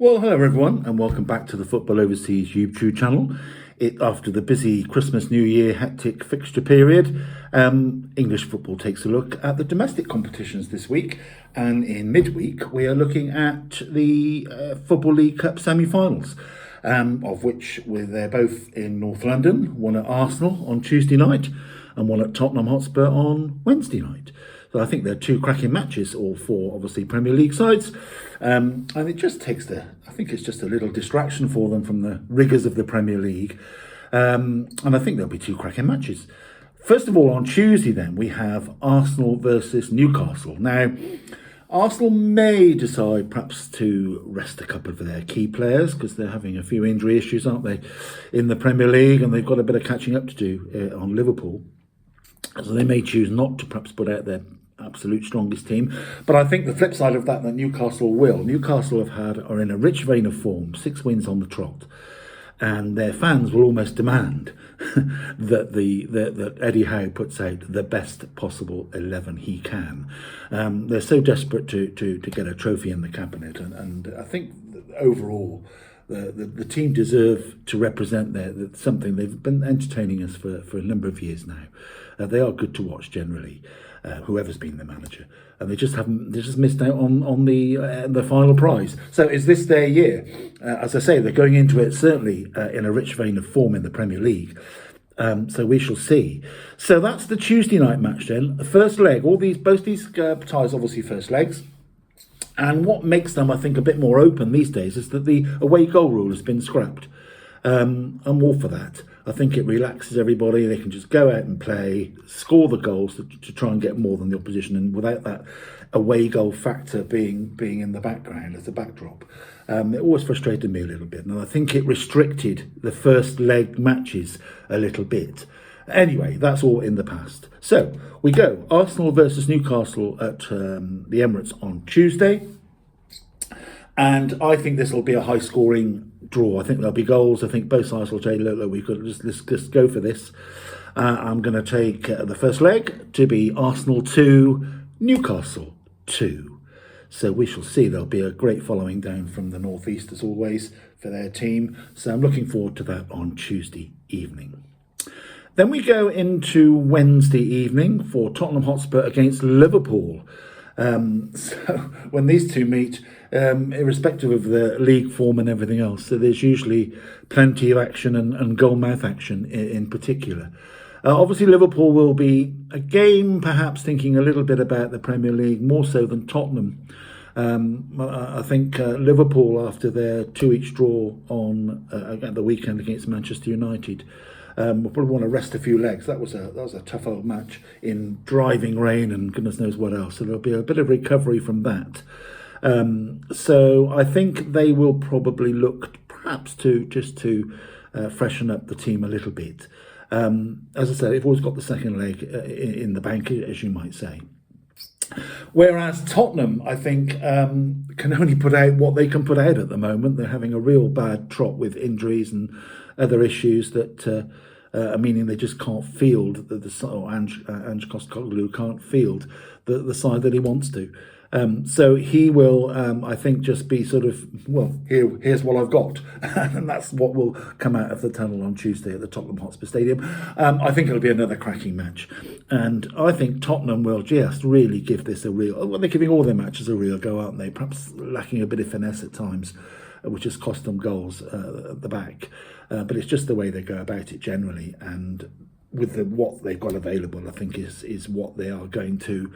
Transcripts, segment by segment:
Well, hello everyone, and welcome back to the Football Overseas YouTube channel. After the busy Christmas, New Year, hectic fixture period, English football takes a look at the domestic competitions this week, and in midweek we are looking at the Football League Cup Semi-Finals, of which they're both in North London. One at Arsenal on Tuesday night, and one at Tottenham Hotspur on Wednesday night. So I think they're two cracking matches, all four obviously Premier League sides. And it just takes I think it's just a little distraction for them from the rigours of the Premier League. And I think there'll be two cracking matches. First of all, on Tuesday then, we have Arsenal versus Newcastle. Now, Arsenal may decide perhaps to rest a couple of their key players because they're having a few injury issues, aren't they, in the Premier League, and they've got a bit of catching up to do on Liverpool. So they may choose not to perhaps put out their absolute strongest team. But I think the flip side of that Newcastle will. Newcastle are in a rich vein of form, 6 wins on the trot. And their fans will almost demand that Eddie Howe puts out the best possible 11 he can. They're so desperate to get a trophy in the cabinet. And I think overall, the team deserve to represent something. They've been entertaining us for a number of years now. They are good to watch generally, whoever's been the manager, and they just missed out on the final prize. So is this their year? As I say, they're going into it certainly in a rich vein of form in the Premier League. So we shall see. So that's the Tuesday night match then. The first leg, both these ties obviously first legs. And what makes them, I think, a bit more open these days is that the away goal rule has been scrapped. I'm all for that. I think it relaxes everybody. They can just go out and play, score the goals to try and get more than the opposition, and without that away goal factor being in the background as a backdrop. It always frustrated me a little bit, and I think it restricted the first leg matches a little bit. Anyway, that's all in the past. So we go Arsenal versus Newcastle at the Emirates on Tuesday. And I think this will be a high-scoring draw. I think there'll be goals. I think both sides will say, look, we could just go for this. I'm going to take the first leg to be Arsenal 2, Newcastle 2. So we shall see. There'll be a great following down from the northeast, as always, for their team. So I'm looking forward to that on Tuesday evening. Then we go into Wednesday evening for Tottenham Hotspur against Liverpool. So when these two meet, irrespective of the league form and everything else, so there's usually plenty of action and goal-mouth action in particular. Obviously, Liverpool will be, again, perhaps thinking a little bit about the Premier League, more so than Tottenham. I think Liverpool, after their 2-each draw at the weekend against Manchester United, we'll probably want to rest a few legs. That was a tough old match in driving rain and goodness knows what else. So there'll be a bit of recovery from that. So I think they will probably look perhaps to freshen up the team a little bit. As I said, they've always got the second leg in the bank, as you might say. Whereas Tottenham, I think, can only put out what they can put out at the moment. They're having a real bad trot with injuries and other issues that meaning they just can't field Ange Postecoglou can't field the side that he wants to. So he will, I think, just be sort of, well, here's what I've got. And that's what will come out of the tunnel on Tuesday at the Tottenham Hotspur Stadium. I think it'll be another cracking match. And I think Tottenham will just really give this well, they're giving all their matches a real go, aren't they? Perhaps lacking a bit of finesse at times, which has cost them goals at the back. But it's just the way they go about it generally. And with what they've got available, I think is what they are going to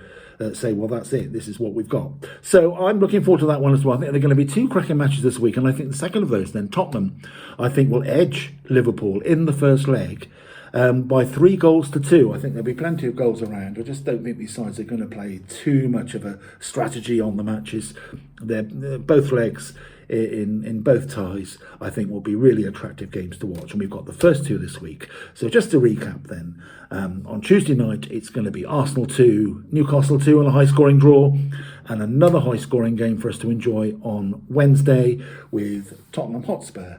say, well, that's it. This is what we've got. So I'm looking forward to that one as well. I think there are going to be two cracking matches this week. And I think the second of those, then, Tottenham, I think will edge Liverpool in the first leg by 3-2. I think there'll be plenty of goals around. I just don't think these sides are going to play too much of a strategy on the matches. They're both legs in both ties, I think, will be really attractive games to watch. And we've got the first two this week. So just to recap then, on Tuesday night, it's going to be Arsenal 2, Newcastle 2 on a high-scoring draw, and another high-scoring game for us to enjoy on Wednesday with Tottenham Hotspur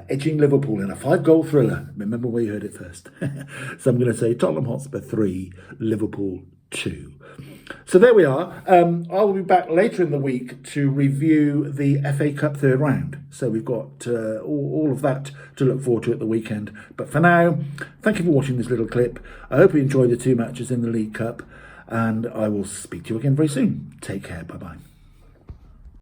edging Liverpool in a 5-goal thriller. Remember where you heard it first. So I'm going to say Tottenham Hotspur 3, Liverpool 2. So there we are. I'll be back later in the week to review the FA Cup third round. So we've got all of that to look forward to at the weekend. But for now, thank you for watching this little clip. I hope you enjoyed the two matches in the League Cup, and I will speak to you again very soon. Take care. Bye-bye.